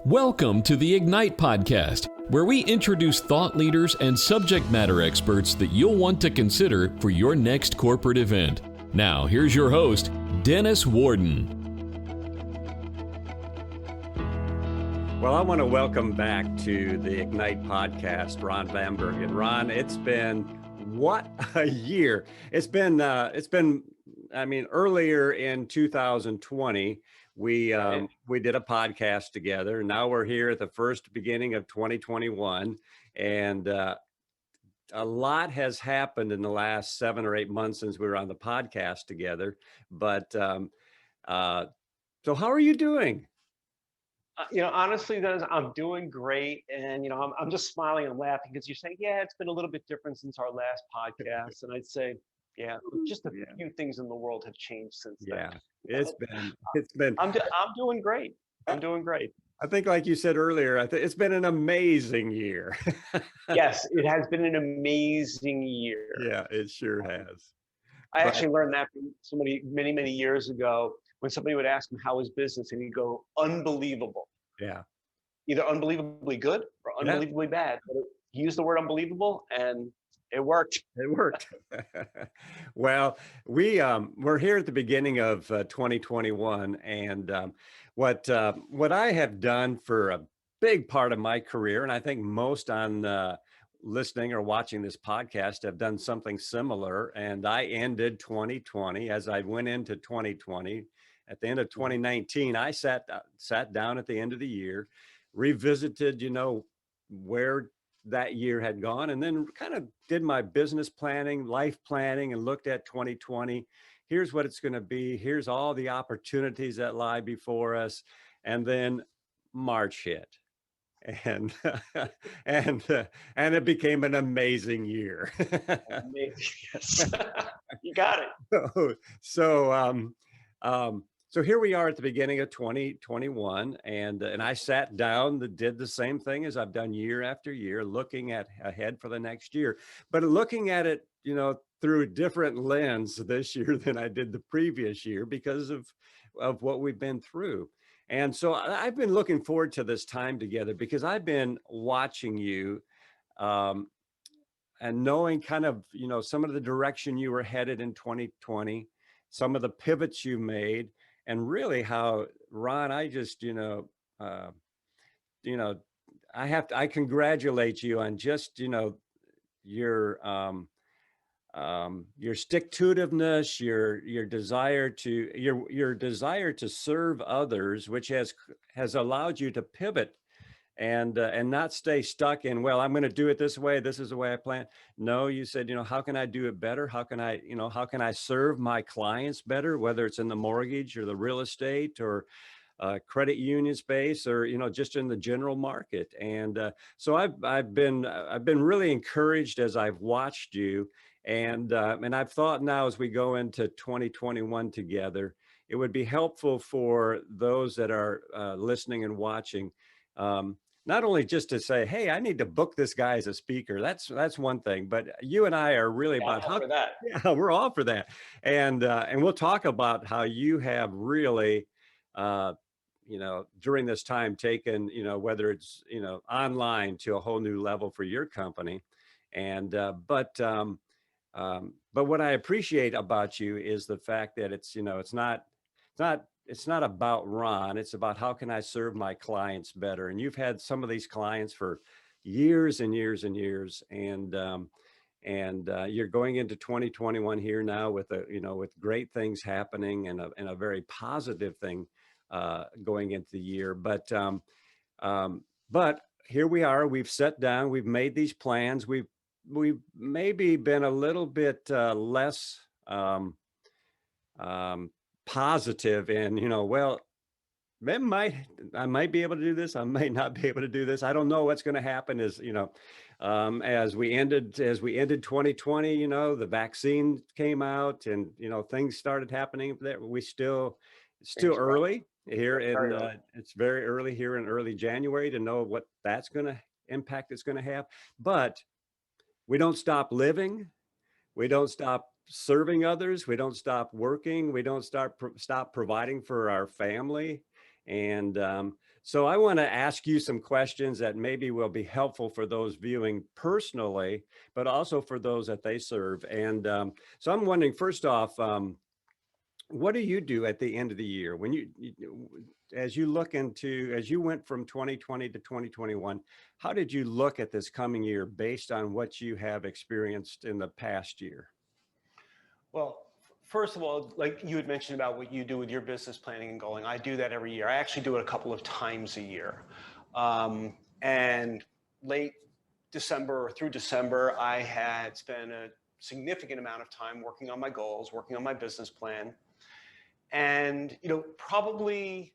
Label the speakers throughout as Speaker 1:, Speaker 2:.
Speaker 1: Welcome to the Ignite Podcast, where we introduce thought leaders and subject matter experts that you'll want to consider for your next corporate event. Now, here's your host, Dennis Worden.
Speaker 2: Well, I want to welcome back to the Ignite Podcast, Ron Vaimberg. And Ron, it's been what a year. It's been, earlier in 2020, we did a podcast together. Now we're here at the beginning of 2021, and a lot has happened in the last 7 or 8 months since we were on the podcast together. But so how are you doing?
Speaker 3: Honestly, Dennis, I'm doing great. And, I'm just smiling and laughing because you're saying, yeah, it's been a little bit different since our last podcast. And I'd say, yeah, just a few things in the world have changed since then.
Speaker 2: Yeah, it's been.
Speaker 3: I'm doing great. I'm doing great.
Speaker 2: I think, like you said earlier, it's been an amazing year.
Speaker 3: Yes, it has been an amazing year.
Speaker 2: Yeah, it sure has.
Speaker 3: I actually learned that from somebody many years ago when somebody would ask him how his business, and he'd go, unbelievable.
Speaker 2: Yeah.
Speaker 3: Either unbelievably good or unbelievably bad. But he used the word unbelievable, and it worked.
Speaker 2: It worked. Well, we're here at the beginning of 2021, and what I have done for a big part of my career, and I think most on listening or watching this podcast have done something similar. And I ended 2020 as I went into 2020. At the end of 2019, I sat down at the end of the year, revisited, where that year had gone, and then kind of did my business planning, life planning, and looked at 2020. Here's what it's going to be. Here's all the opportunities that lie before us. And then March hit, and it became an amazing year.
Speaker 3: Amazing. Yes. You got it.
Speaker 2: So here we are at the beginning of 2021, and I sat down, did the same thing as I've done year after year, looking ahead for the next year, but looking at it, through a different lens this year than I did the previous year because of what we've been through. And so I've been looking forward to this time together because I've been watching you and knowing kind of, some of the direction you were headed in 2020, some of the pivots you made. And really how, Ron, I just, I congratulate you on just, your stick-to-itiveness, your desire to serve others, which has allowed you to pivot and not stay stuck in, well, I'm going to do it this way. This is the way I plan. No, you said, how can I do it better? How can I serve my clients better, whether it's in the mortgage or the real estate or credit union space or, just in the general market. And so I've been really encouraged as I've watched you. And I've thought now as we go into 2021 together, it would be helpful for those that are listening and watching, not only just to say, hey, I need to book this guy as a speaker. That's one thing, but you and I are really about
Speaker 3: how for that.
Speaker 2: Yeah, we're all for that. And we'll talk about how you have really, during this time taken, whether it's, online to a whole new level for your company. And, but what I appreciate about you is the fact that it's not about Ron. It's about how can I serve my clients better. And you've had some of these clients for years and years and years. And you're going into 2021 here now with with great things happening and a very positive thing going into the year. But here we are. We've sat down. We've made these plans. We've maybe been a little bit less positive and, well, I might be able to do this. I might not be able to do this. I don't know what's going to happen as we ended 2020, the vaccine came out and, things started happening there. It's still early here it's very early here in early January to know what that's going to impact it's going to have. But we don't stop living. We don't stop serving others. We don't stop working. We don't stop providing for our family. And So I want to ask you some questions that maybe will be helpful for those viewing personally, but also for those that they serve. And so I'm wondering, first off, what do you do at the end of the year when as you look into, as you went from 2020 to 2021, how did you look at this coming year based on what you have experienced in the past year?
Speaker 3: Well, first of all, like you had mentioned about what you do with your business planning and goaling, I do that every year. I actually do it a couple of times a year. And late December or through December, I had spent a significant amount of time working on my goals, working on my business plan. And, probably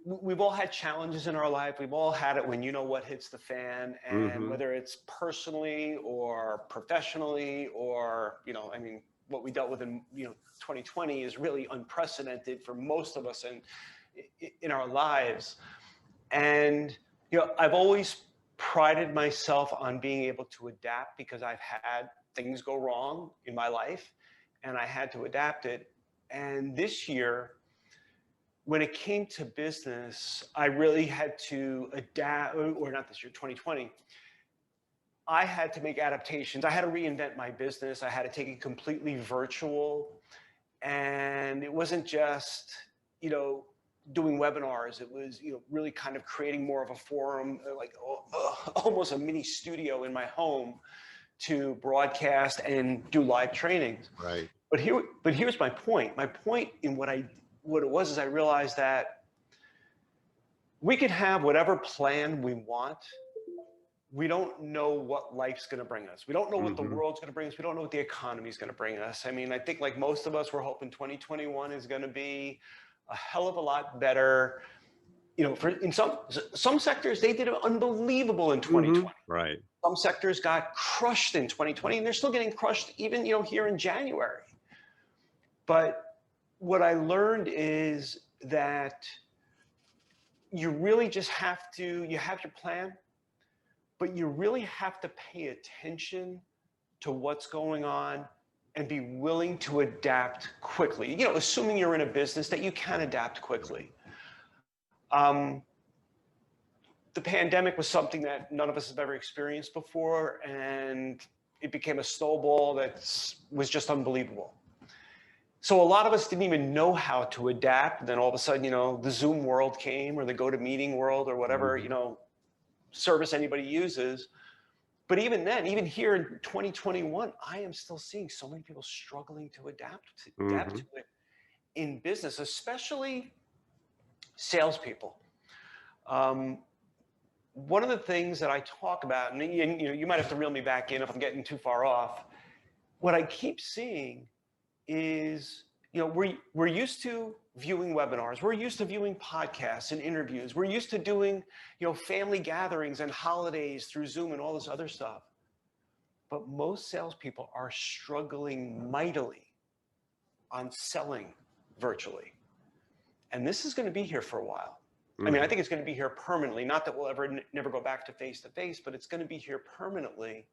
Speaker 3: we've all had challenges in our life. We've all had it when what hits the fan, and whether it's personally or professionally or, what we dealt with in 2020 is really unprecedented for most of us in our lives. And I've always prided myself on being able to adapt because I've had things go wrong in my life and I had to adapt it. And this year, when it came to business, I really had to adapt, or not this year, 2020. I had to make adaptations. I had to reinvent my business. I had to take it completely virtual. And it wasn't just, doing webinars. It was, really kind of creating more of a forum, like almost a mini studio in my home to broadcast and do live trainings.
Speaker 2: Right.
Speaker 3: But here's my point. My point in what it was is I realized that we can have whatever plan we want. We don't know what life's going to bring us. We don't know what the world's going to bring us. We don't know what the economy is going to bring us. I mean, I think like most of us, we're hoping 2021 is going to be a hell of a lot better. In some sectors, they did unbelievable in 2020.
Speaker 2: Right.
Speaker 3: Some sectors got crushed in 2020, and they're still getting crushed even, here in January. But what I learned is that you really just you have your plan, but you really have to pay attention to what's going on and be willing to adapt quickly. Assuming you're in a business that you can adapt quickly. The pandemic was something that none of us have ever experienced before, and it became a snowball that was just unbelievable. So a lot of us didn't even know how to adapt. And then all of a sudden, the Zoom world came, or the GoToMeeting world, or whatever, service anybody uses. But even then, even here in 2021, I am still seeing so many people struggling to adapt to it in business, especially salespeople. One of the things that I talk about, and you might have to reel me back in if I'm getting too far off. What I keep seeing is, we're used to viewing webinars. We're used to viewing podcasts and interviews. We're used to doing, family gatherings and holidays through Zoom and all this other stuff. But most salespeople are struggling mightily on selling virtually. And this is going to be here for a while. I mean, I think it's going to be here permanently. Not that we'll never go back to face, but it's going to be here permanently.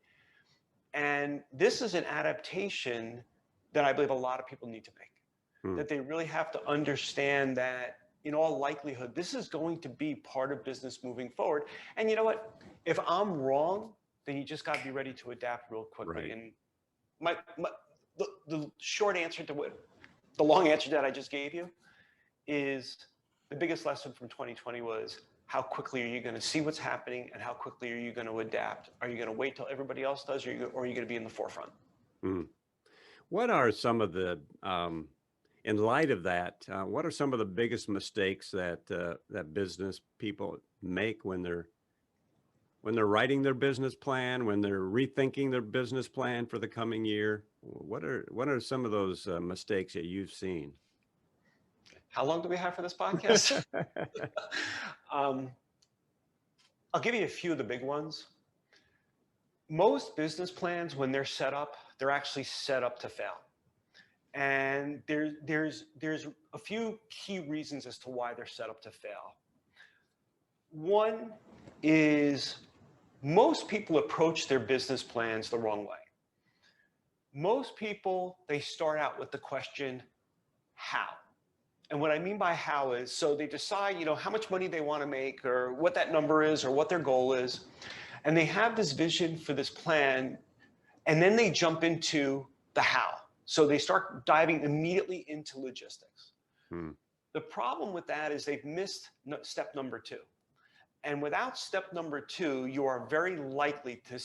Speaker 3: And this is an adaptation that I believe a lot of people need to make. That they really have to understand that in all likelihood, this is going to be part of business moving forward. And you know what? If I'm wrong, then you just got to be ready to adapt real quickly. Right. And the short answer to the long answer that I just gave you is the biggest lesson from 2020 was how quickly are you going to see what's happening and how quickly are you going to adapt? Are you going to wait till everybody else does, or are you going to be in the forefront?
Speaker 2: What are some of the in light of that, what are some of the biggest mistakes that that business people make when they're writing their business plan, when they're rethinking their business plan for the coming year? What are some of those mistakes that you've seen?
Speaker 3: How long do we have for this podcast? I'll give you a few of the big ones. Most business plans, when they're set up, they're actually set up to fail. And there's a few key reasons as to why they're set up to fail. One is most people approach their business plans the wrong way. Most people, they start out with the question, how? And what I mean by how is, so they decide, how much money they want to make or what that number is or what their goal is. And they have this vision for this plan. And then they jump into the how. So they start diving immediately into logistics. The problem with that is they've missed step number 2. And without step number 2, you are very likely to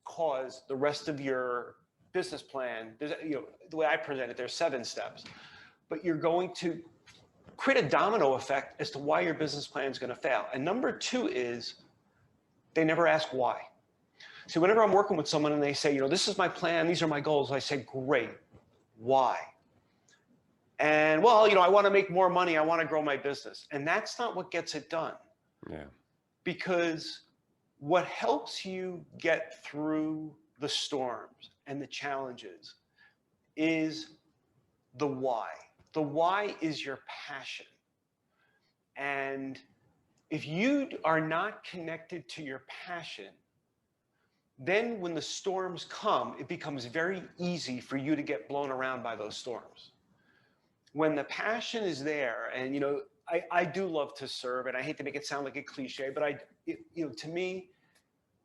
Speaker 3: cause the rest of your business plan, the way I present it, there's 7 steps, but you're going to create a domino effect as to why your business plan is going to fail. And number 2 is they never ask why. See, whenever I'm working with someone and they say, this is my plan, these are my goals, I say, great, why? And well, I want to make more money, I want to grow my business. And that's not what gets it done.
Speaker 2: Yeah.
Speaker 3: Because what helps you get through the storms and the challenges is the why. The why is your passion. And if you are not connected to your passion, then when the storms come, it becomes very easy for you to get blown around by those storms. When the passion is there, and I do love to serve, and I hate to make it sound like a cliche, but to me,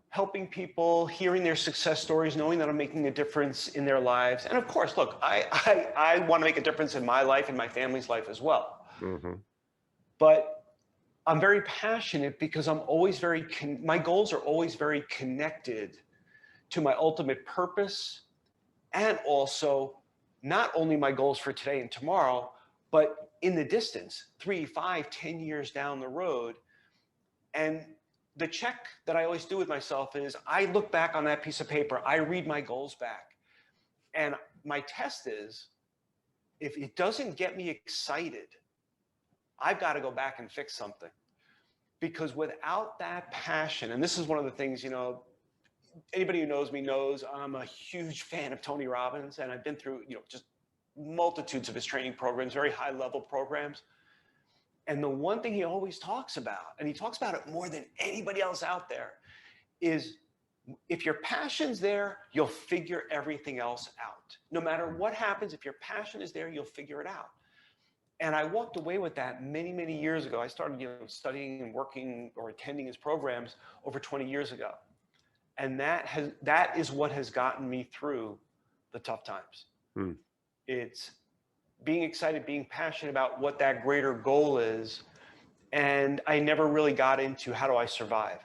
Speaker 3: helping people, hearing their success stories, knowing that I'm making a difference in their lives. And of course, look, I want to make a difference in my life and my family's life as well.
Speaker 2: Mm-hmm.
Speaker 3: But I'm very passionate because I'm always my goals are always very connected to my ultimate purpose, and also not only my goals for today and tomorrow, but in the distance, 3, 5, 10 years down the road. And the check that I always do with myself is I look back on that piece of paper, I read my goals back. And my test is, if it doesn't get me excited, I've got to go back and fix something. Because without that passion, and this is one of the things, anybody who knows me knows I'm a huge fan of Tony Robbins, and I've been through, just multitudes of his training programs, very high level programs. And the one thing he always talks about, and he talks about it more than anybody else out there, is if your passion's there, you'll figure everything else out. No matter what happens, if your passion is there, you'll figure it out. And I walked away with that many, many years ago. I started studying and working or attending his programs over 20 years ago. And that is what has gotten me through the tough times. It's being excited, being passionate about what that greater goal is. And I never really got into how do I survive.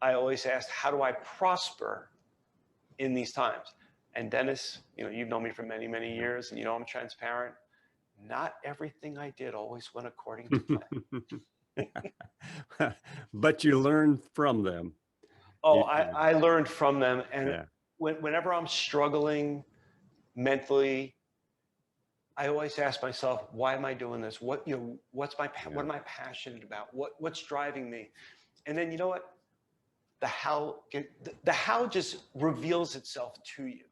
Speaker 3: I always asked, how do I prosper in these times? And Dennis, you've known me for many, many years, and I'm transparent. Not everything I did always went according to plan.
Speaker 2: But you learned from them.
Speaker 3: Oh, I learned from them. And whenever I'm struggling mentally, I always ask myself, why am I doing this? What am I passionate about? What's driving me? And then, what? The how just reveals itself to you.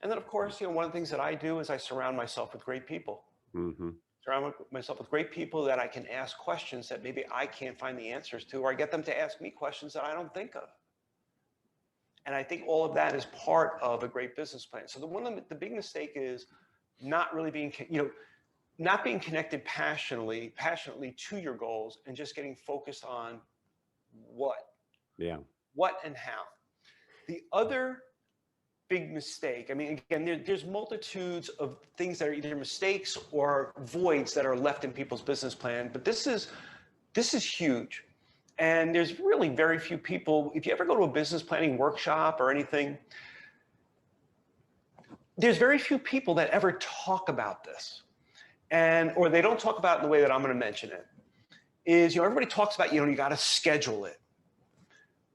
Speaker 3: And then, of course, one of the things that I do is I surround myself with great people.
Speaker 2: Mm-hmm.
Speaker 3: Surround myself with great people that I can ask questions that maybe I can't find the answers to, or I get them to ask me questions that I don't think of. And I think all of that is part of a great business plan. So the big mistake is not really being, not being connected passionately to your goals, and just getting focused on what.
Speaker 2: Yeah.
Speaker 3: What and how. The other big mistake, again, there's multitudes of things that are either mistakes or voids that are left in people's business plan, but this is huge. And there's really very few people, if you ever go to a business planning workshop or anything, there's very few people that ever talk about this. Or they don't talk about it in the way that I'm going to mention it. Everybody talks about, you got to schedule it.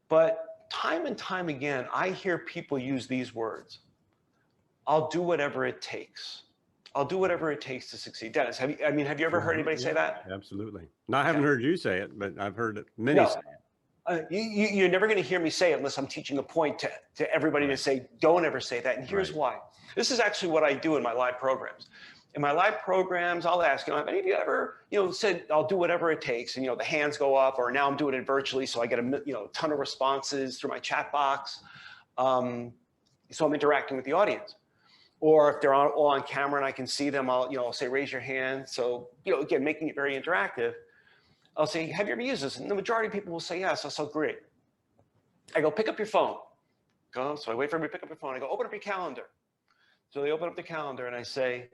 Speaker 3: But time and time again, I hear people use these words. I'll do whatever it takes. I'll do whatever it takes to succeed. Dennis, have you ever heard anybody say that?
Speaker 2: Absolutely. No, I haven't heard you say it, but I've heard many say it.
Speaker 3: You're never going to hear me say it unless I'm teaching a point to everybody to say, don't ever say that. And here's why. This is actually what I do in my live programs. In my live programs, I'll ask, have any of you ever, said, I'll do whatever it takes, and, the hands go up, or now I'm doing it virtually, so I get a ton of responses through my chat box. So I'm interacting with the audience. Or if they're all on camera and I can see them, I'll say, raise your hand. So, again, making it very interactive. I'll say, have you ever used this? And the majority of people will say yes. So great. I go, pick up your phone. So I wait for everybody to pick up your phone. I go, open up your calendar. So they open up the calendar and I say,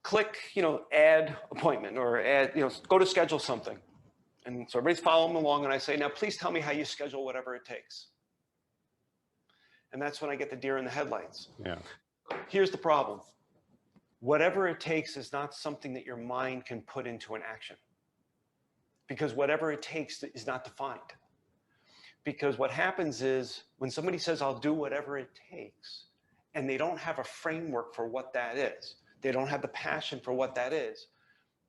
Speaker 3: click, add appointment, or add, go to schedule something. And so everybody's following along and I say, now please tell me how you schedule whatever it takes. And that's when I get the deer in the headlights.
Speaker 2: Yeah.
Speaker 3: Here's the problem. Whatever it takes is not something that your mind can put into an action. Because whatever it takes is not defined. Because what happens is when somebody says, I'll do whatever it takes, and they don't have a framework for what that is, they don't have the passion for what that is,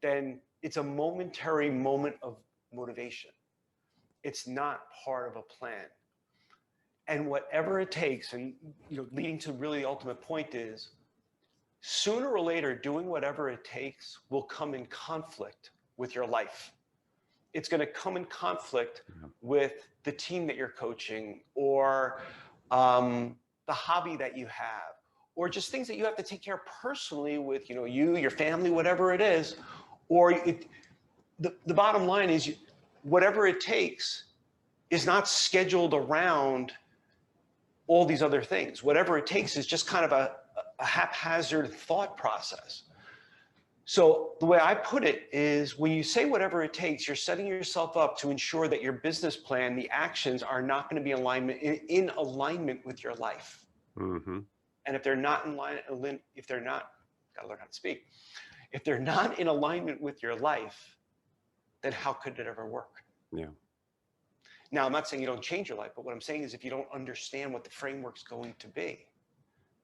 Speaker 3: then it's a momentary moment of motivation. It's not part of a plan. And whatever it takes, and leading to really the ultimate point is, sooner or later, doing whatever it takes will come in conflict with your life. It's going to come in conflict with the team that you're coaching, or the hobby that you have, or just things that you have to take care of personally with you, your family, whatever it is. Or the bottom line is, whatever it takes is not scheduled around all these other things. Whatever it takes is just kind of a haphazard thought process. So the way I put it is, when you say whatever it takes, you're setting yourself up to ensure that your business plan, the actions, are not going to be in alignment with your life.
Speaker 2: Mm-hmm.
Speaker 3: And if they're not in line, if they're not, gotta learn how to speak. If they're not in alignment with your life, then how could it ever work?
Speaker 2: Yeah.
Speaker 3: Now, I'm not saying you don't change your life, but what I'm saying is, if you don't understand what the framework's going to be,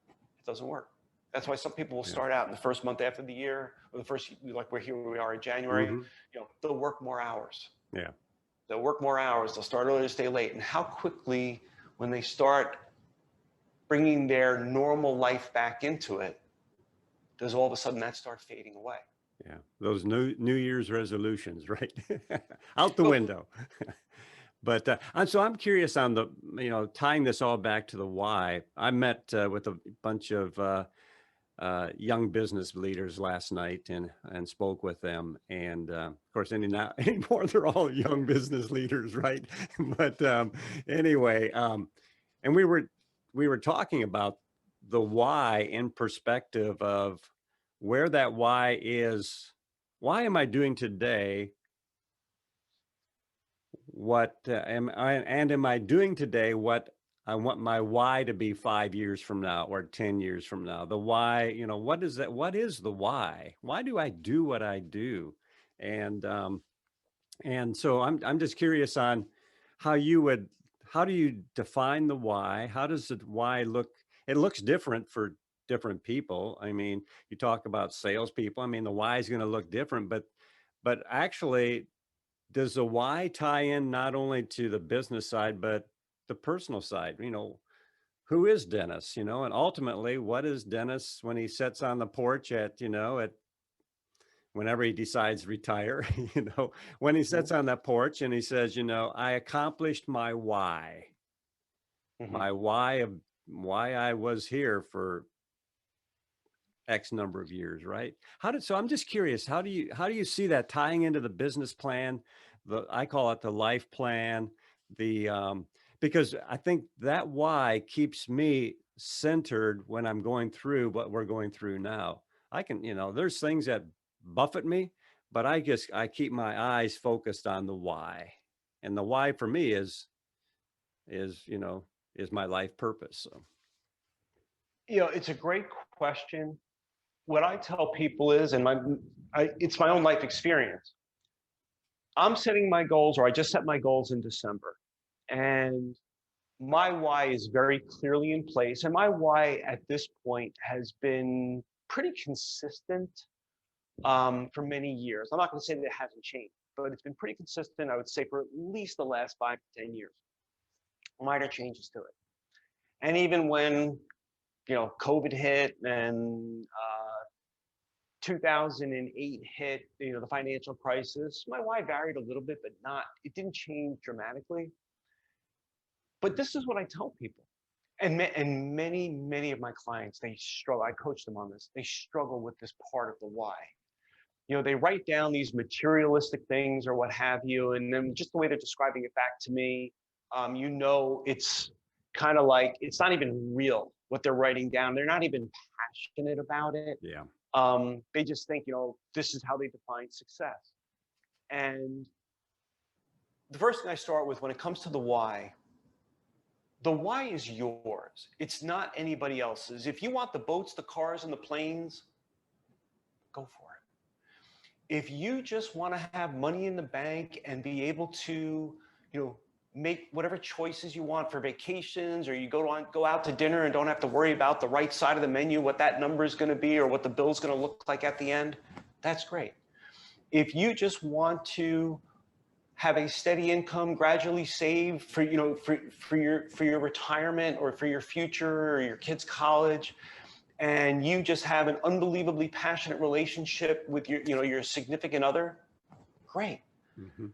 Speaker 3: it doesn't work. That's why some people will start out in the first month after the year, or the first, like we are in January,
Speaker 2: Mm-hmm.
Speaker 3: They'll work more hours.
Speaker 2: Yeah.
Speaker 3: They'll work more hours. They'll start early to stay late. And how quickly, when they start bringing their normal life back into it, does all of a sudden that start fading away?
Speaker 2: Yeah. Those New Year's resolutions, right? Out the window. But so I'm curious on the, tying this all back to the why. I met with a bunch of young business leaders last night and spoke with them. And of course, anymore, they're all young business leaders, right? But anyway, and we were talking about the why in perspective of where that why is. Why am I doing today what am I doing today what I want my why to be 5 years from now or 10 years from now? The why, what is that? What is the why? Why do I do what I do? And so I'm just curious on how do you define the why? How does the why look? It looks different for different people. I mean, you talk about salespeople. I mean, the why is going to look different, but actually, does the why tie in not only to the business side, but the personal side? Who is Dennis, and ultimately, what is Dennis when he sits on the porch at whenever he decides to retire, when he sits on that porch and he says, I accomplished my why, my why of why I was here for X number of years, right? So I'm just curious, how do you see that tying into the business plan? I call it the life plan, because I think that why keeps me centered when I'm going through what we're going through now. I can, there's things that buffet me, but I keep my eyes focused on the why. And the why for me is my life purpose. So.
Speaker 3: It's a great question. What I tell people is, and it's my own life experience. I'm setting my goals, or I just set my goals in December, and my why is very clearly in place. And my why at this point has been pretty consistent for many years. I'm not going to say that it hasn't changed, but it's been pretty consistent, I would say, for at least the last 5 to 10 years. Minor changes to it. And even when, COVID hit and 2008 hit, the financial crisis, my why varied a little bit, but it didn't change dramatically. But this is what I tell people. And many of my clients, they struggle. I coach them on this. They struggle with this part of the why. They write down these materialistic things or what have you, and then just the way they're describing it back to me, it's kind of like it's not even real what they're writing down. They're not even passionate about it.
Speaker 2: Yeah.
Speaker 3: They just think, this is how they define success. And the first thing I start with when it comes to the why is yours. It's not anybody else's. If you want the boats, the cars, and the planes, go for it. If you just want to have money in the bank and be able to, make whatever choices you want for vacations, or you go out to dinner and don't have to worry about the right side of the menu, what that number is going to be or what the bill's going to look like at the end, that's great. If you just want to have a steady income, gradually save for your retirement or for your future or your kids' college, and you just have an unbelievably passionate relationship with your significant other, great.
Speaker 2: Mm-hmm.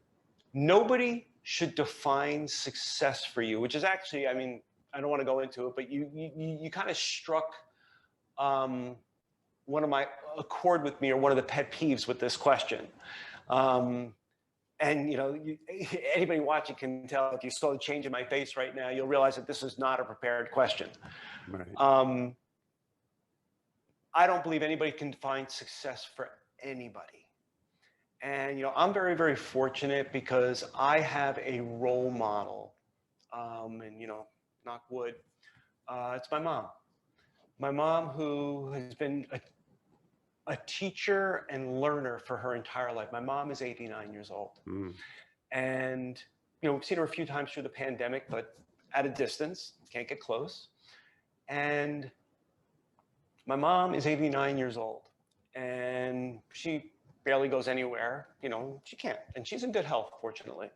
Speaker 3: Nobody should define success for you, which is actually, I don't want to go into it, but you kind of struck a chord with me, or one of the pet peeves with this question. And anybody watching can tell, if you saw the change in my face right now, you'll realize that this is not a prepared question.
Speaker 2: Right.
Speaker 3: I don't believe anybody can define success for anybody. And, I'm very, very fortunate because I have a role model, and, knock wood, it's my mom. My mom, who has been a teacher and learner for her entire life. My mom is 89 years old.
Speaker 2: Mm.
Speaker 3: And, we've seen her a few times through the pandemic, but at a distance, can't get close. And my mom is 89 years old, and she barely goes anywhere. She can't. And she's in good health, fortunately,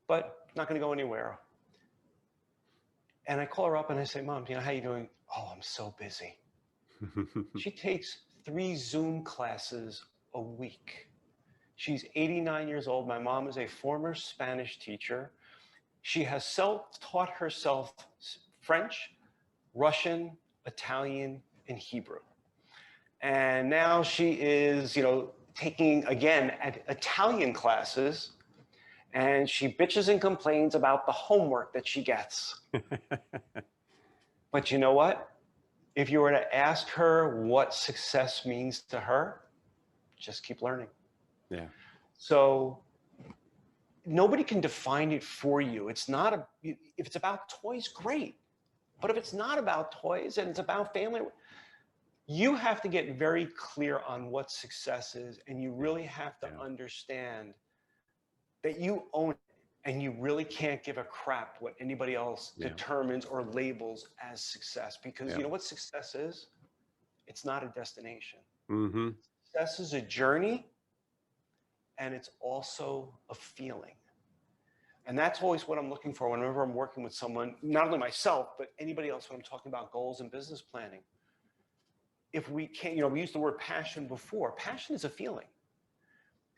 Speaker 3: but not going to go anywhere. And I call her up and I say, Mom, how you doing? Oh, I'm so busy. She takes 3 Zoom classes a week. She's 89 years old. My mom is a former Spanish teacher. She has self-taught herself French, Russian, Italian, and Hebrew. And now she is, taking, again, Italian classes, and she bitches and complains about the homework that she gets. But you know what? If you were to ask her what success means to her, just keep learning.
Speaker 2: Yeah.
Speaker 3: So nobody can define it for you. It's not if it's about toys, great. But if it's not about toys and it's about family, you have to get very clear on what success is, and you really have to understand that you own it, and you really can't give a crap what anybody else determines or labels as success, because you know what success is? It's not a destination.
Speaker 2: Mm-hmm.
Speaker 3: Success is a journey, and it's also a feeling. And that's always what I'm looking for whenever I'm working with someone, not only myself, but anybody else when I'm talking about goals and business planning. If we can't, we used the word passion before. Passion is a feeling.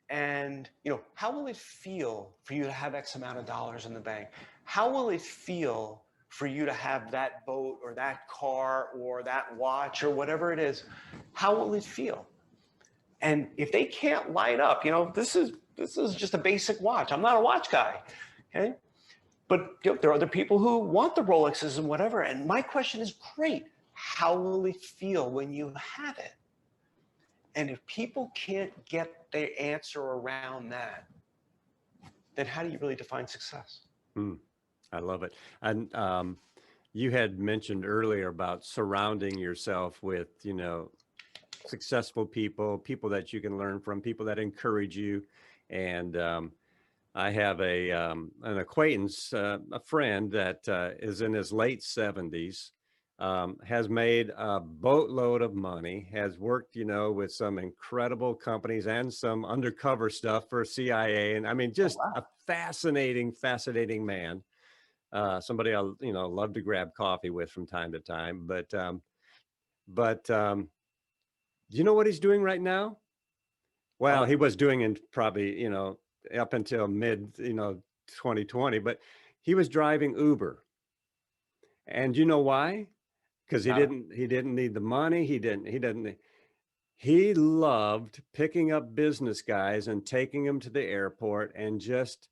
Speaker 3: And, how will it feel for you to have X amount of dollars in the bank? How will it feel for you to have that boat or that car or that watch or whatever it is? How will it feel? And if they can't light up, this is just a basic watch. I'm not a watch guy. Okay. But there are other people who want the Rolexes and whatever. And my question is, great. How will it feel when you have it? And if people can't get their answer around that, then how do you really define success?
Speaker 2: I love it. And you had mentioned earlier about surrounding yourself with, successful people that you can learn from, people that encourage you. And I have an acquaintance, a friend that is in his late 70s, has made a boatload of money, has worked, with some incredible companies and some undercover stuff for CIA. And just a fascinating man. Somebody I'll, love to grab coffee with from time to time. But do you know what he's doing right now? Well, he was doing in probably, up until mid, 2020, but he was driving Uber. And you know why? Because he
Speaker 3: Uh,
Speaker 2: didn't need the money. He loved picking up business guys and taking them to the airport and just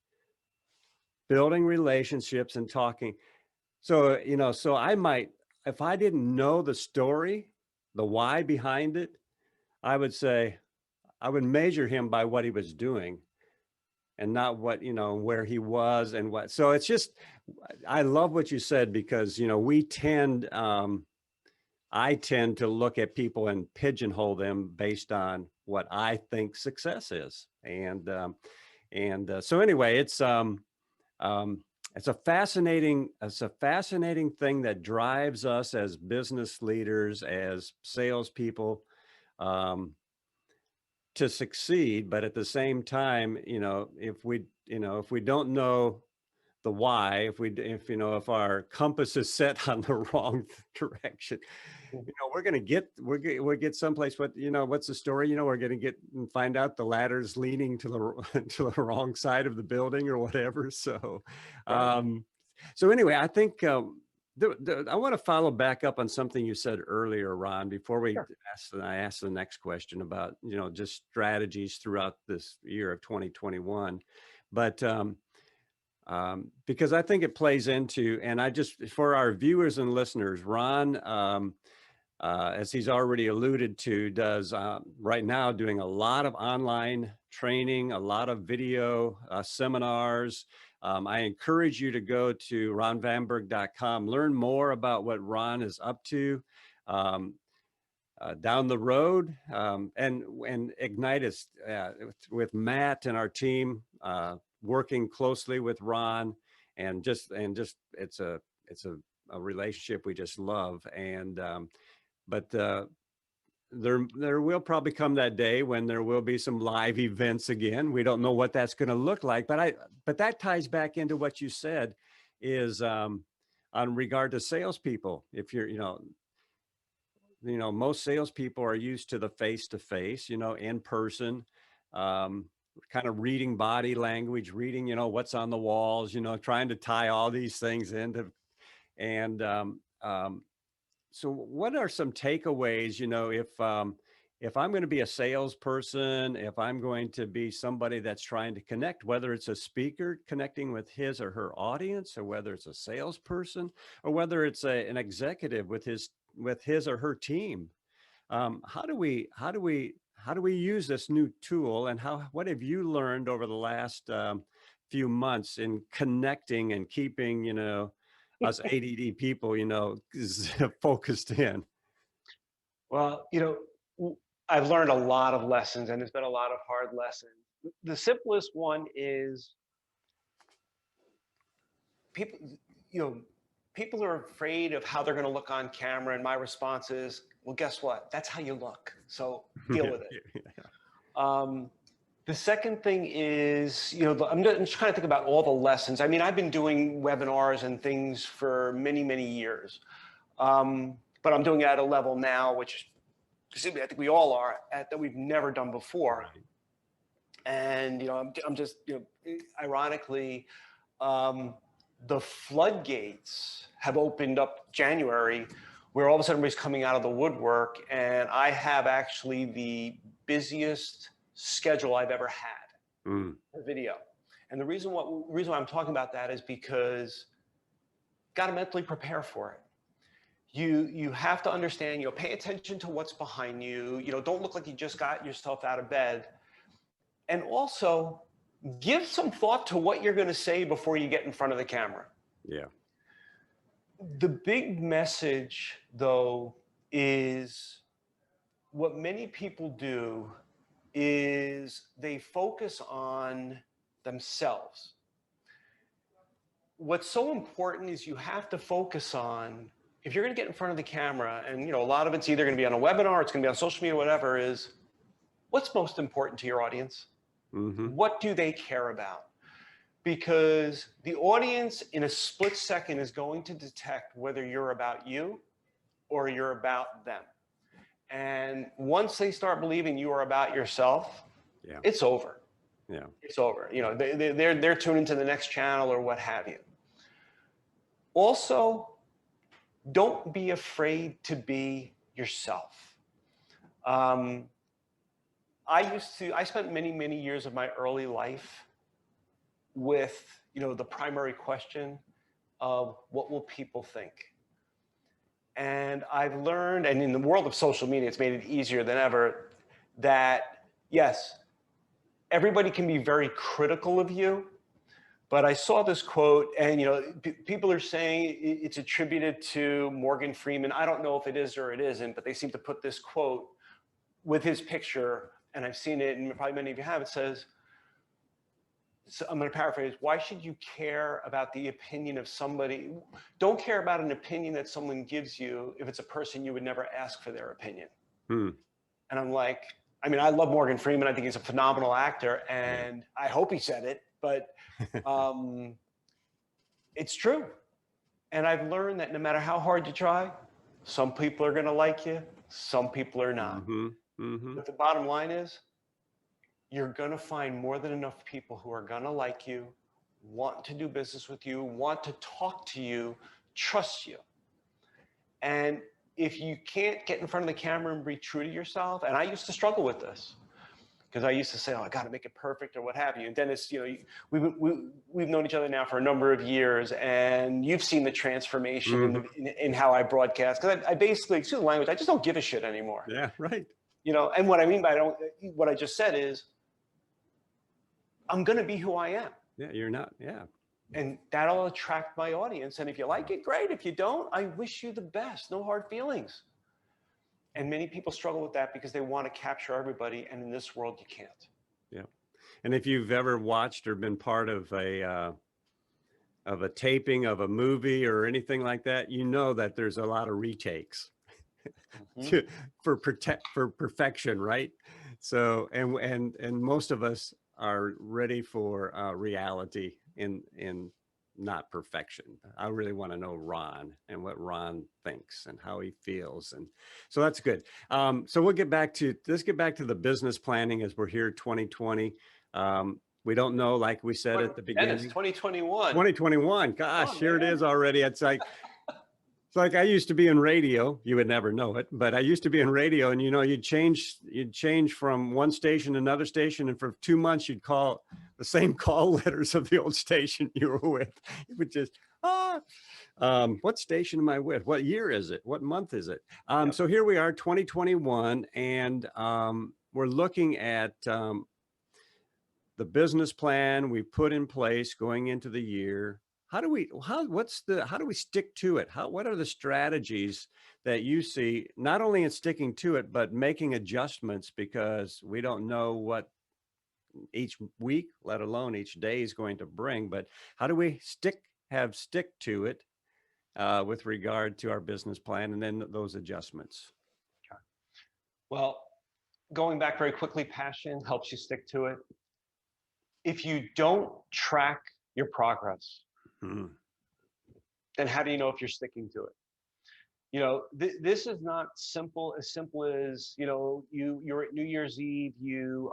Speaker 2: building relationships and talking. So, so I might, if I didn't know the story, the why behind it, I would say I would measure him by what he was doing and not what, where he was and what. So it's just, I love what you said because, I tend to look at people and pigeonhole them based on what I think success is. So anyway, um, it's a fascinating thing that drives us as business leaders, as salespeople, to succeed. But at the same time, if we don't know the why, if our compass is set on the wrong direction, we'll get someplace. But what's the story? We're going to get and find out the ladder's leaning to the to the wrong side of the building or whatever. So,
Speaker 3: right.
Speaker 2: so anyway, I think I want to follow back up on something you said earlier, Ron, before
Speaker 3: Sure.
Speaker 2: I ask the next question about just strategies throughout this year of 2021, but because I think it plays into, and for our viewers and listeners, Ron, as he's already alluded to, does right now doing a lot of online training, a lot of video seminars. I encourage you to go to ronvaimberg.com, learn more about what Ron is up to down the road, and Ignite is with Matt and our team working closely with Ron, and just it's a relationship we just love. And but there will probably come that day when there will be some live events again. We don't know what that's going to look like, but that ties back into what you said is on regard to salespeople. If you're, most salespeople are used to the face-to-face, in person, kind of reading body language, reading, what's on the walls, trying to tie all these things into, and so what are some takeaways, if I'm going to be a salesperson, if I'm going to be somebody that's trying to connect, whether it's a speaker connecting with his or her audience, or whether it's a salesperson, or whether it's an executive with his or her team, how do we use this new tool, and what have you learned over the last few months in connecting and keeping, us ADD people, focused in?
Speaker 3: Well, I've learned a lot of lessons, and it's been a lot of hard lessons. The simplest one is people, you know, people are afraid of how they're going to look on camera, and my response is, well, guess what? That's how you look. So deal with it. The second thing is, I'm just trying to think about all the lessons. I mean, I've been doing webinars and things for many, many years, but I'm doing it at a level now, which I think we all are at, that we've never done before.
Speaker 2: Right.
Speaker 3: And I'm just ironically, the floodgates have opened up January, where all of a sudden everybody's coming out of the woodwork, and I have actually the busiest schedule I've ever had for video. And the reason why I'm talking about that is because got to mentally prepare for it. You have to understand, pay attention to what's behind you. Don't look like you just got yourself out of bed. And also give some thought to what you're going to say before you get in front of the camera.
Speaker 2: Yeah.
Speaker 3: The big message, though, is what many people do is they focus on themselves. What's so important is you have to focus on, if you're going to get in front of the camera, and a lot of it's either going to be on a webinar, it's going to be on social media, whatever, is what's most important to your audience? Mm-hmm. What do they care about? Because the audience in a split second is going to detect whether you're about you or you're about them. And once they start believing you are about yourself, it's over. Yeah, it's over. They're tuned into the next channel or what have you. Also, don't be afraid to be yourself. I spent many, many years of my early life with, the primary question of what will people think? And I've learned, and in the world of social media, it's made it easier than ever, that yes, everybody can be very critical of you. But I saw this quote, and people are saying it's attributed to Morgan Freeman. I don't know if it is or it isn't, but they seem to put this quote with his picture, and I've seen it, and probably many of you have. It says, so I'm going to paraphrase, why should you care about the opinion of somebody? Don't care about an opinion that someone gives you if it's a person you would never ask for their opinion. And I'm like, I love Morgan Freeman. I think he's a phenomenal actor, and I hope he said it, but it's true. And I've learned that no matter how hard you try, some people are going to like you, some people are not. But the bottom line is, you're going to find more than enough people who are going to like you, want to do business with you, want to talk to you, trust you. And if you can't get in front of the camera and be true to yourself, and I used to struggle with this, because I used to say, oh, I got to make it perfect or what have you. And Dennis, we've known each other now for a number of years, and you've seen the transformation in how I broadcast. Because I basically, excuse the language, I just don't give a shit anymore.
Speaker 2: Yeah, right.
Speaker 3: And what I mean by what I just said is, I'm going to be who I am.
Speaker 2: Yeah, you're not. Yeah.
Speaker 3: And that'll attract my audience. And if you like it, great. If you don't, I wish you the best. No hard feelings. And many people struggle with that because they want to capture everybody. And in this world, you can't.
Speaker 2: Yeah. And if you've ever watched or been part of a taping of a movie or anything like that, you know that there's a lot of retakes for perfection, right? So, and most of us are ready for reality in not perfection. I really want to know Ron and what Ron thinks and how he feels. And so that's good. So let's get back to the business planning as we're here 2020. We don't know, like we said at the beginning.
Speaker 3: Dennis, 2021.
Speaker 2: 2021. Gosh, here it is already. It's like I used to be in radio. You would never know it, but I used to be in radio, and you'd change from one station to another station, and for 2 months you'd call the same call letters of the old station you were with. It would just what station am I with? What year is it? What month is it? So here we are, 2021, and we're looking at the business plan we put in place going into the year. How do we stick to it? What are the strategies that you see, not only in sticking to it, but making adjustments, because we don't know what each week, let alone each day, is going to bring? But how do we stick to it with regard to our business plan and then those adjustments?
Speaker 3: Okay. Well, going back very quickly, passion helps you stick to it. If you don't track your progress, then how do you know if you're sticking to it? This is not as simple as, you're at New Year's Eve, you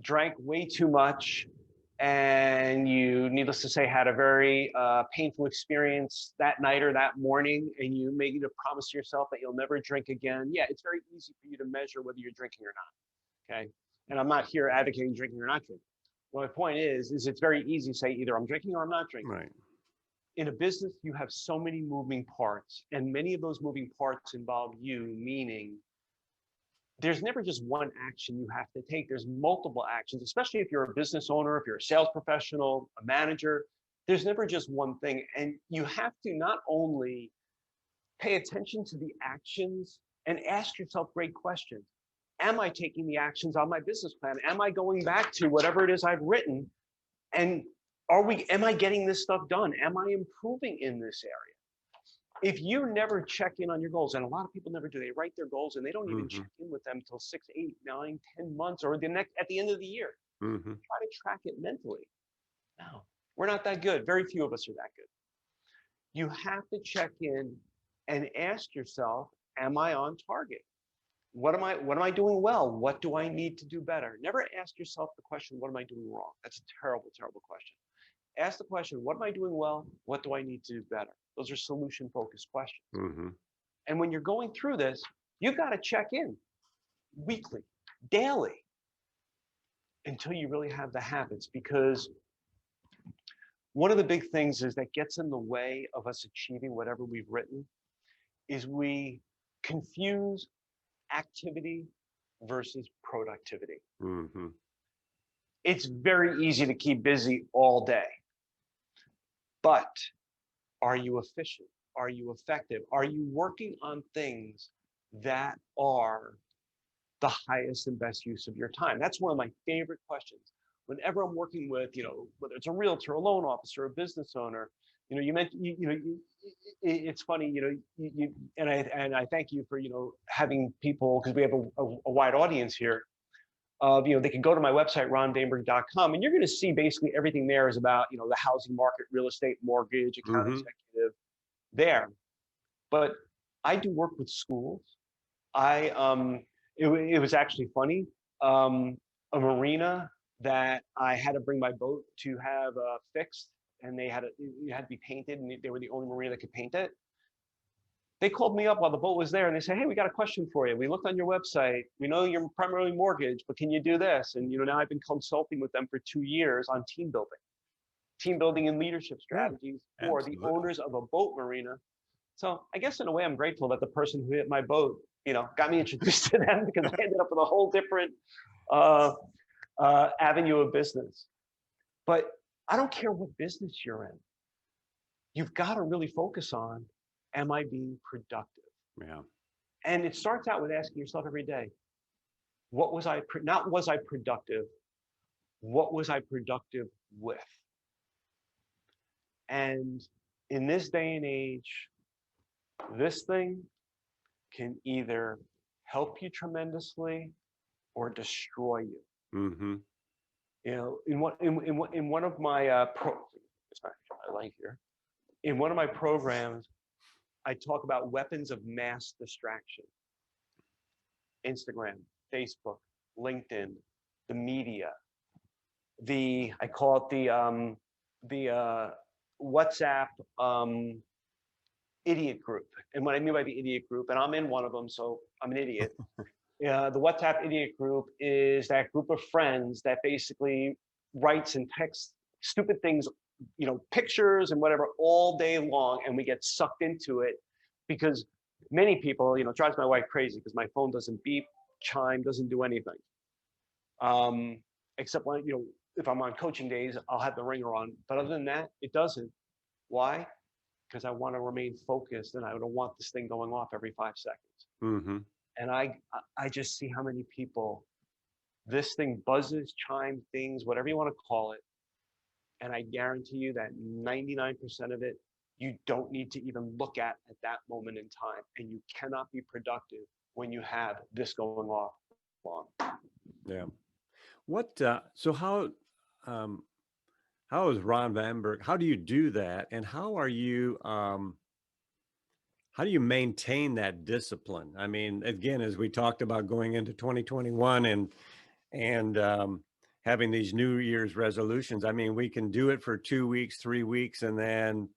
Speaker 3: drank way too much, and you, needless to say, had a very painful experience that night or that morning, and you made a promise to yourself that you'll never drink again. Yeah, it's very easy for you to measure whether you're drinking or not, okay? And I'm not here advocating drinking or not drinking. Well, my point is it's very easy to say either I'm drinking or I'm not drinking.
Speaker 2: Right.
Speaker 3: In a business, you have so many moving parts, and many of those moving parts involve you, meaning there's never just one action you have to take. There's multiple actions, especially if you're a business owner, if you're a sales professional, a manager. There's never just one thing. And you have to not only pay attention to the actions and ask yourself great questions. Am I taking the actions on my business plan? Am I going back to whatever it is I've written? And am I getting this stuff done? Am I improving in this area? If you never check in on your goals, and a lot of people never do, they write their goals and they don't even check in with them until 6, 8, 9, 10 months or at the end of the year. Try to track it mentally. No, we're not that good. Very few of us are that good. You have to check in and ask yourself, am I on target? What am I doing well? What do I need to do better? Never ask yourself the question, what am I doing wrong? That's a terrible, terrible question. Ask the question, what am I doing well? What do I need to do better? Those are solution-focused questions.
Speaker 2: Mm-hmm.
Speaker 3: And when you're going through this, you've got to check in weekly, daily, until you really have the habits. Because one of the big things is that gets in the way of us achieving whatever we've written is we confuse activity versus productivity.
Speaker 2: Mm-hmm.
Speaker 3: It's very easy to keep busy all day, but are you efficient? Are you effective? Are you working on things that are the highest and best use of your time? That's one of my favorite questions. Whenever I'm working with, whether it's a realtor, a loan officer, a business owner, you mentioned, it's funny, and I thank you for, having people, because we have a wide audience here. They can go to my website, ronvaimberg.com, and you're going to see basically everything there is about, the housing market, real estate, mortgage, account executive there. But I do work with schools. It was actually funny. A marina that I had to bring my boat to have fixed, and it had to be painted, and they were the only marina that could paint it. They called me up while the boat was there, and they said, "Hey, we got a question for you. We looked on your website. We know you're primarily mortgage, but can you do this?" And now I've been consulting with them for 2 years on team building and leadership strategies for the owners of a boat marina. So I guess in a way, I'm grateful that the person who hit my boat, got me introduced to them, because I ended up with a whole different avenue of business. But I don't care what business you're in. You've got to really focus on, am I being productive?
Speaker 2: Yeah.
Speaker 3: And it starts out with asking yourself every day, not was I productive, what was I productive with? And in this day and age, this thing can either help you tremendously or destroy you.
Speaker 2: Mm-hmm.
Speaker 3: In one of my in one of my programs, I talk about weapons of mass distraction. Instagram, Facebook, LinkedIn, the media, I call it the WhatsApp idiot group. And what I mean by the idiot group, and I'm in one of them, so I'm an idiot. The WhatsApp idiot group is that group of friends that basically writes and texts stupid things, pictures and whatever all day long, and we get sucked into it because many people, it drives my wife crazy because my phone doesn't beep, chime, doesn't do anything. Except when, if I'm on coaching days, I'll have the ringer on. But other than that, it doesn't. Why? Because I want to remain focused, and I don't want this thing going off every 5 seconds.
Speaker 2: Mm-hmm.
Speaker 3: And I just see how many people, this thing buzzes, chime, things, whatever you want to call it. And I guarantee you that 99% of it, you don't need to even look at that moment in time. And you cannot be productive when you have this going off long.
Speaker 2: Yeah. So how is Ron Vaimberg, how do you do that? And how do you maintain that discipline? I mean, again, as we talked about going into 2021 and having these New Year's resolutions, I mean, we can do it for 2 weeks, 3 weeks, and then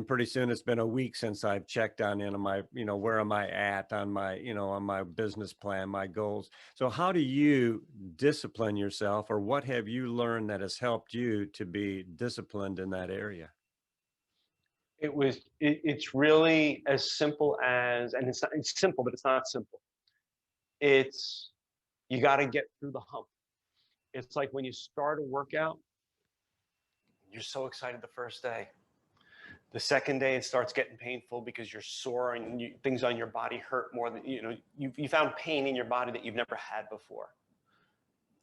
Speaker 2: pretty soon it's been a week since I've checked on my, where am I at on my, on my business plan, my goals. So how do you discipline yourself, or what have you learned that has helped you to be disciplined in that area?
Speaker 3: It's really as simple as, and it's simple, but it's not simple. It's, you got to get through the hump. It's like when you start a workout, you're so excited the first day. The second day, it starts getting painful because you're sore and things on your body hurt more than, you found pain in your body that you've never had before.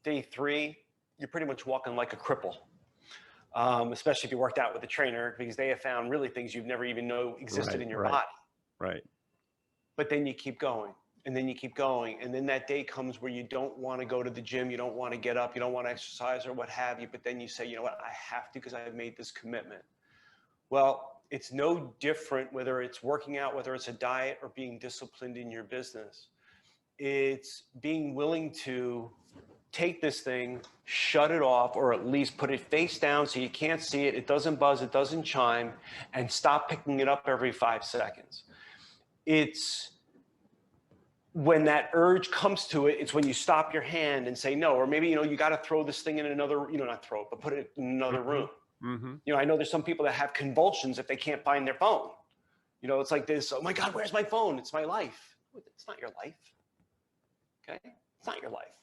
Speaker 3: Day 3, you're pretty much walking like a cripple, especially if you worked out with a trainer, because they have found really things you've never even known existed in your body.
Speaker 2: Right.
Speaker 3: But then you keep going, and then you keep going. And then that day comes where you don't want to go to the gym, you don't want to get up, you don't want to exercise or what have you. But then you say, you know what, I have to because I've made this commitment. Well, it's no different whether it's working out, whether it's a diet, or being disciplined in your business. It's being willing to take this thing, shut it off, or at least put it face down so you can't see it, it doesn't buzz, it doesn't chime, and stop picking it up every 5 seconds. It's when that urge comes to it, it's when you stop your hand and say no, or maybe, you got to throw this thing in another, not throw it, but put it in another room. I know there's some people that have convulsions if they can't find their phone. It's like this, oh my God, where's my phone? It's my life. It's not your life. Okay? It's not your life.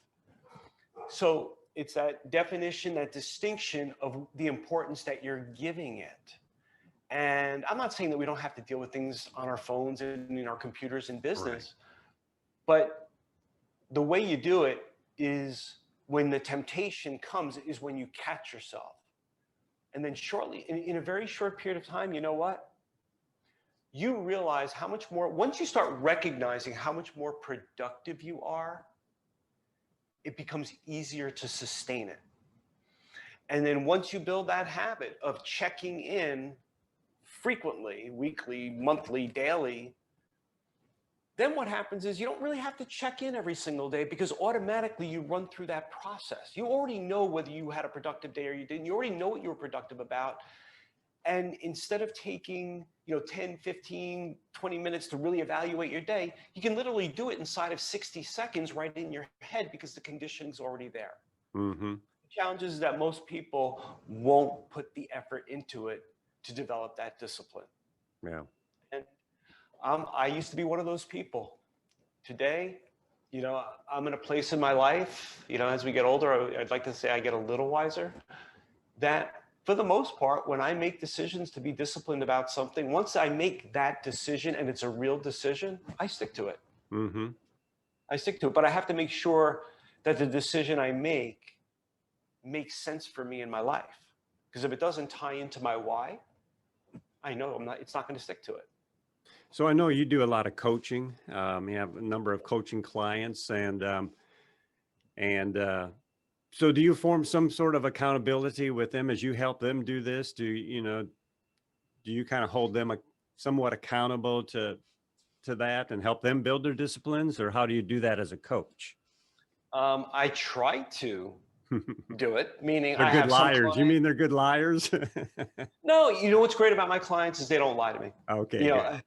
Speaker 3: So it's that definition, that distinction of the importance that you're giving it. And I'm not saying that we don't have to deal with things on our phones and in our computers in business, but the way you do it is when the temptation comes, is when you catch yourself. And then shortly, in a very short period of time, you know what? You realize how much more, once you start recognizing how much more productive you are, it becomes easier to sustain it. And then once you build that habit of checking in frequently, weekly, monthly, daily, then what happens is you don't really have to check in every single day, because automatically you run through that process. You already know whether you had a productive day or you didn't. You already know what you were productive about. And instead of taking 10, 15, 20 minutes to really evaluate your day, you can literally do it inside of 60 seconds right in your head, because the conditioning's already there. The challenge is that most people won't put the effort into it to develop that discipline.
Speaker 2: Yeah.
Speaker 3: And I used to be one of those people. Today, I'm in a place in my life, as we get older, I'd like to say I get a little wiser, that for the most part, when I make decisions to be disciplined about something, once I make that decision and it's a real decision, I stick to it. I stick to it, but I have to make sure that the decision I make makes sense for me in my life. Because if it doesn't tie into my why, I know it's not going to stick to it.
Speaker 2: So I know you do a lot of coaching. You have a number of coaching clients, so do you form some sort of accountability with them as you help them do this? Do you kind of hold them somewhat accountable to that and help them build their disciplines, or how do you do that as a coach?
Speaker 3: I try to do it, meaning
Speaker 2: they're
Speaker 3: I
Speaker 2: good
Speaker 3: have
Speaker 2: liars.
Speaker 3: some clients.
Speaker 2: You mean they're good liars?
Speaker 3: No, what's great about my clients is they don't lie to me.
Speaker 2: Okay.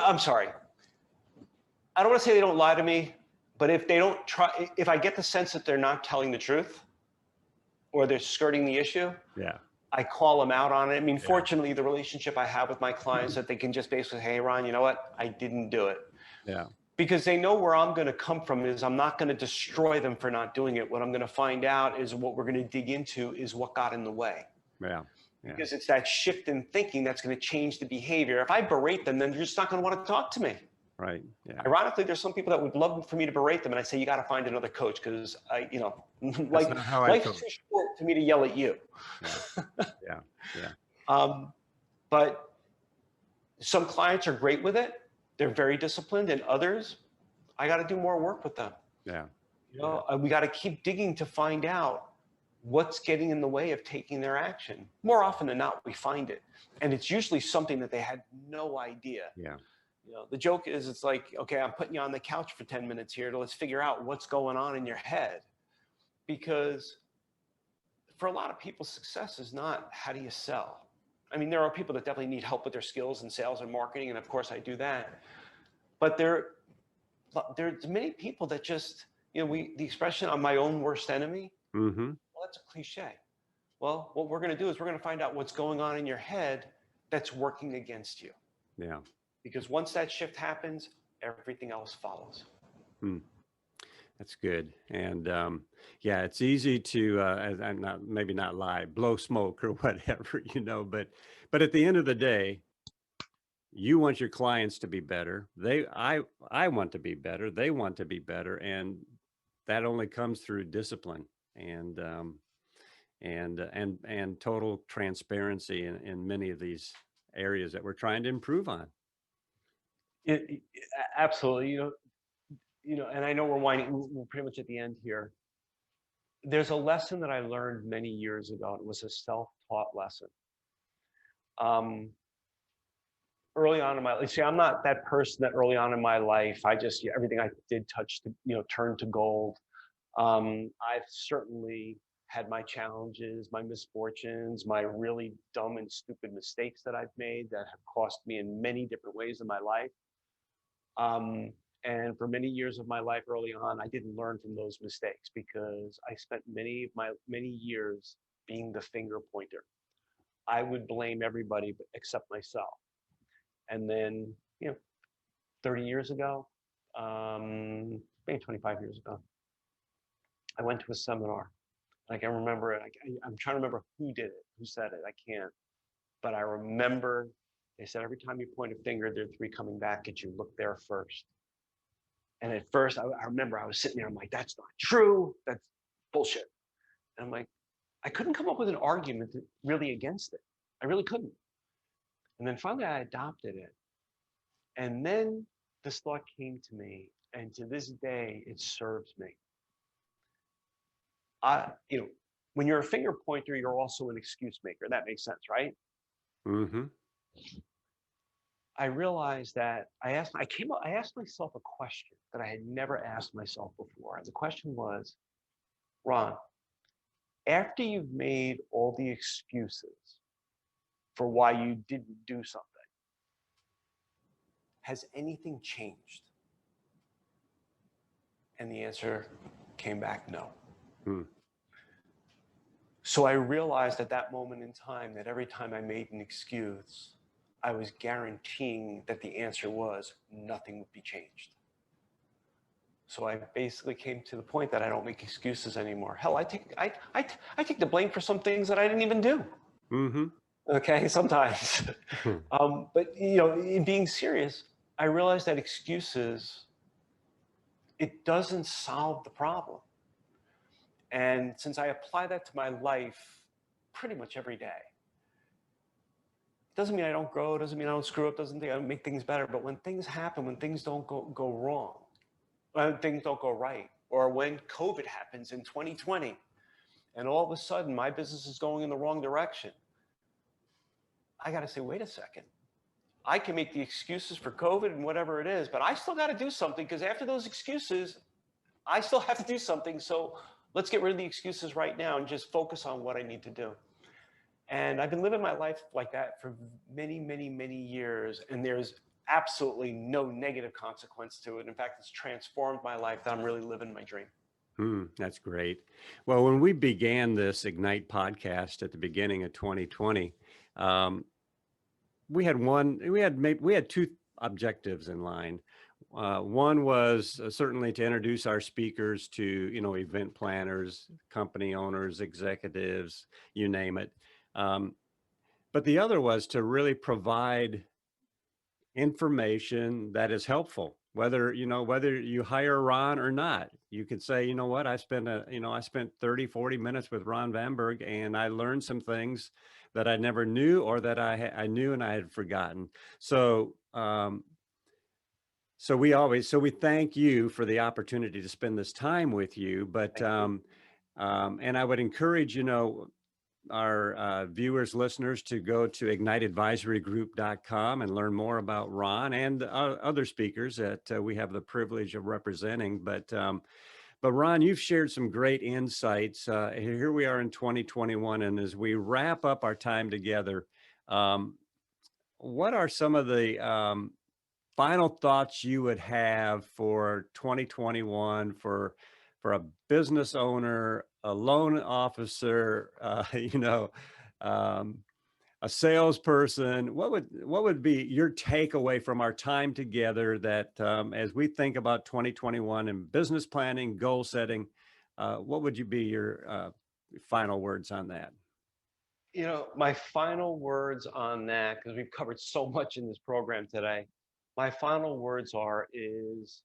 Speaker 3: I'm sorry. I don't want to say they don't lie to me, but if I get the sense that they're not telling the truth or they're skirting the issue, I call them out on it. I mean, fortunately, the relationship I have with my clients that they can just basically say, hey, Ron, you know what? I didn't do it.
Speaker 2: Yeah.
Speaker 3: Because they know where I'm going to come from is I'm not going to destroy them for not doing it. What I'm going to find out is what we're going to dig into is what got in the way.
Speaker 2: Yeah.
Speaker 3: Because it's that shift in thinking that's going to change the behavior. If I berate them, then they're just not going to want to talk to me.
Speaker 2: Right. Yeah.
Speaker 3: Ironically, there's some people that would love for me to berate them, and I say, you got to find another coach, because life's too short for me to yell at you. But some clients are great with it. They're very disciplined, and others, I got to do more work with them.
Speaker 2: Yeah.
Speaker 3: We got to keep digging to find out what's getting in the way of taking their action. More often than not, we find it. And it's usually something that they had no idea.
Speaker 2: Yeah.
Speaker 3: The joke is, it's like, okay, I'm putting you on the couch for 10 minutes here. Let's figure out what's going on in your head. Because for a lot of people, success is not how do you sell. I mean, there are people that definitely need help with their skills in sales and marketing. And of course I do that. But there's many people that just, the expression, I'm my own worst enemy. Well, that's a cliche. Well, what we're going to do is we're going to find out what's going on in your head that's working against you.
Speaker 2: Yeah. Because
Speaker 3: once that shift happens, everything else follows.
Speaker 2: That's good. And it's easy to, maybe not lie, blow smoke or whatever, but at the end of the day, you want your clients to be better. I want to be better. They want to be better. And that only comes through discipline and total transparency in many of these areas that we're trying to improve on.
Speaker 3: Absolutely. And I know we're pretty much at the end here. There's a lesson that I learned many years ago. It was a self-taught lesson. Early on in my life, I'm not that person that early on in my life, everything I did turned to gold. I've certainly had my challenges, my misfortunes, my really dumb and stupid mistakes that I've made that have cost me in many different ways in my life. And for many years of my life early on, I didn't learn from those mistakes because I spent many years being the finger pointer. I would blame everybody except myself. And then, 30 years ago, maybe 25 years ago, I went to a seminar. I can remember it. I'm trying to remember who did it, who said it. I can't. But I remember they said every time you point a finger, there are three coming back at you. Look there first. And at first, I remember I was sitting there. I'm like, that's not true. That's bullshit. And I'm like, I couldn't come up with an argument really against it. I really couldn't. And then finally, I adopted it. And then this thought came to me. And to this day, it serves me. When you're a finger pointer, you're also an excuse maker. That makes sense, right?
Speaker 2: Mm-hmm.
Speaker 3: I realized that I asked myself a question that I had never asked myself before. And the question was, Ron, after you've made all the excuses for why you didn't do something, has anything changed? And the answer came back, no.
Speaker 2: Hmm.
Speaker 3: So I realized at that moment in time that every time I made an excuse, I was guaranteeing that the answer was nothing would be changed. So I basically came to the point that I don't make excuses anymore. Hell, I take the blame for some things that I didn't even do.
Speaker 2: Mm-hmm.
Speaker 3: Okay, sometimes. But in being serious, I realized that excuses, it doesn't solve the problem. And since I apply that to my life pretty much every day, doesn't mean I don't grow, doesn't mean I don't screw up, doesn't mean I don't make things better. But when things happen, when things don't go wrong, when things don't go right, or when COVID happens in 2020, and all of a sudden my business is going in the wrong direction, I got to say, wait a second. I can make the excuses for COVID and whatever it is, but I still got to do something, because after those excuses, I still have to do something. So let's get rid of the excuses right now and just focus on what I need to do. And I've been living my life like that for many, many, many years. And there's absolutely no negative consequence to it. In fact, it's transformed my life that I'm really living my dream.
Speaker 2: That's great. Well, when we began this Ignite podcast at the beginning of 2020, we had two objectives in line. One was certainly to introduce our speakers to, event planners, company owners, executives, you name it. But the other was to really provide information that is helpful, whether you hire Ron or not. You could say, you know what, I spent 30, 40 minutes with Ron Vaimberg, and I learned some things that I never knew, or that I knew and I had forgotten. So, we thank you for the opportunity to spend this time with you. But, and I would encourage, our viewers, listeners, to go to igniteadvisorygroup.com and learn more about Ron and other speakers that we have the privilege of representing. But Ron, you've shared some great insights. Here we are in 2021, and as we wrap up our time together, what are some of the final thoughts you would have for 2021 for a business owner, a loan officer, a salesperson? What would be your takeaway from our time together, that as we think about 2021 and business planning, goal setting, what would be your final words on that?
Speaker 3: My final words on that, because we've covered so much in this program today, my final words is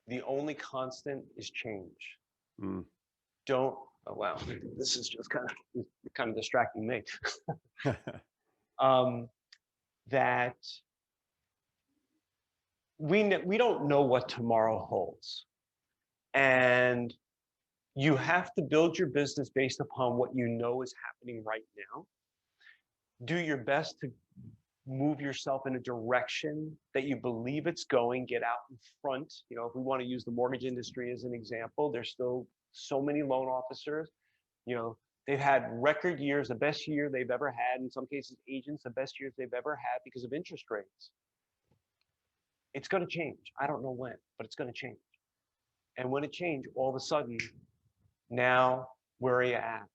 Speaker 3: the only constant is change. Don't, oh, wow, this is just kind of distracting me. That we don't know what tomorrow holds. And you have to build your business based upon what you know is happening right now. Do your best to move yourself in a direction that you believe it's going, get out in front. You know, if we want to use the mortgage industry as an example, there's still so many loan officers, you know, they've had record years, the best year they've ever had. In some cases, agents, the best years they've ever had because of interest rates. It's going to change. I don't know when, but it's going to change. And when it changes, all of a sudden, now where are you at?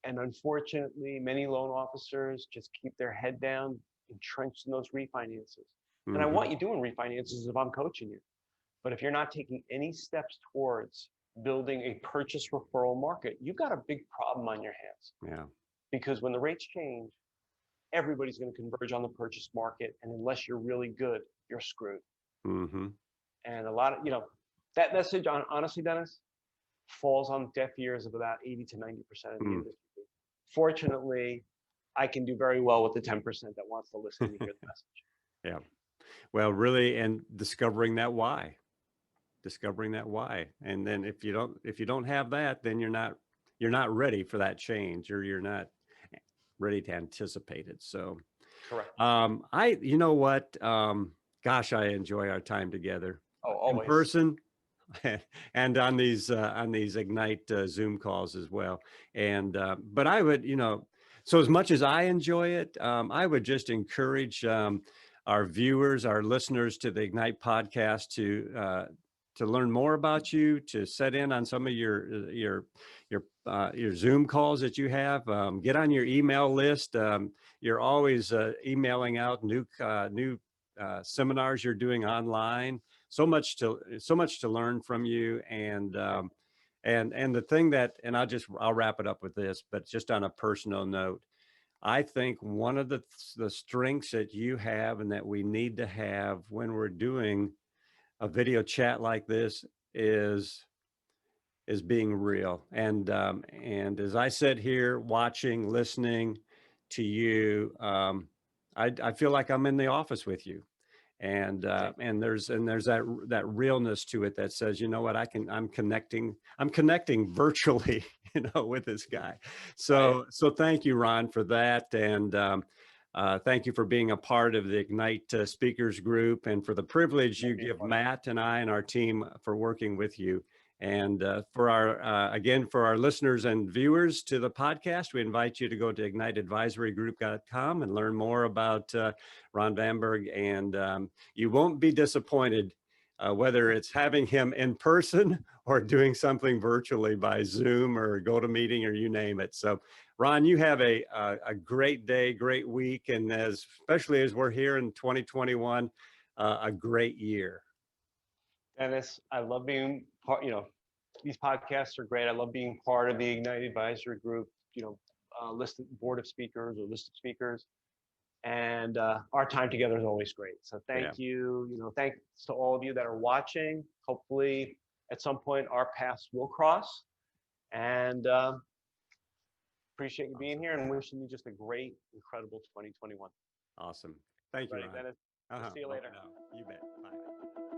Speaker 3: And unfortunately, many loan officers just keep their head down, entrenched in those refinances. And I want you doing refinances if I'm coaching you. But if you're not taking any steps towards building a purchase referral market, you've got a big problem on your hands.
Speaker 2: Yeah.
Speaker 3: Because when the rates change, everybody's going to converge on the purchase market. And unless you're really good, you're screwed. And a lot of, you know, that message, honestly, Dennis, falls on deaf ears of about 80 to 90% of the industry. Fortunately, I can do very well with the 10% that wants to listen to hear the message.
Speaker 2: Yeah. Well, really, and discovering that why. And then if you don't have that, then you're not ready for that change, or you're not ready to anticipate it. So
Speaker 3: correct.
Speaker 2: You know what? Gosh, I enjoy our time together.
Speaker 3: Oh, always.
Speaker 2: In person and on these Ignite Zoom calls as well. And but I would, you know, so as much as I enjoy it, I would just encourage our viewers, our listeners to the Ignite podcast to learn more about you, to set in on some of your Zoom calls that you have. Get on your email list. You're always emailing out new seminars you're doing online. So much to learn from you. And the thing that, and I'll wrap it up with this, but just on a personal note, I think one of the strengths that you have and that we need to have when we're doing a video chat like this is being real. And as I sit here watching, listening to you, I feel like I'm in the office with you. And there's that realness to it that says, you know what, I'm connecting virtually, you know, with this guy. So thank you, Ron, for that. And thank you for being a part of the Ignite speakers group, and for the privilege you give Matt and I and our team for working with you. And for our listeners and viewers to the podcast, we invite you to go to igniteadvisorygroup.com and learn more about Ron Vaimberg. And you won't be disappointed whether it's having him in person or doing something virtually by Zoom or GoToMeeting or you name it. So, Ron, you have a great day, great week, and especially as we're here in 2021, a great year.
Speaker 3: Dennis, I love being part, you know, these podcasts are great. I love being part of the Ignite Advisory Group, you know, listed board of speakers or listed speakers. And our time together is always great. So thank you. You know, thanks to all of you that are watching. Hopefully at some point our paths will cross. And appreciate you being here and wishing you just a great, incredible 2021.
Speaker 2: Awesome. Thank you, Ron.
Speaker 3: Dennis. See you later.
Speaker 2: You bet. Bye.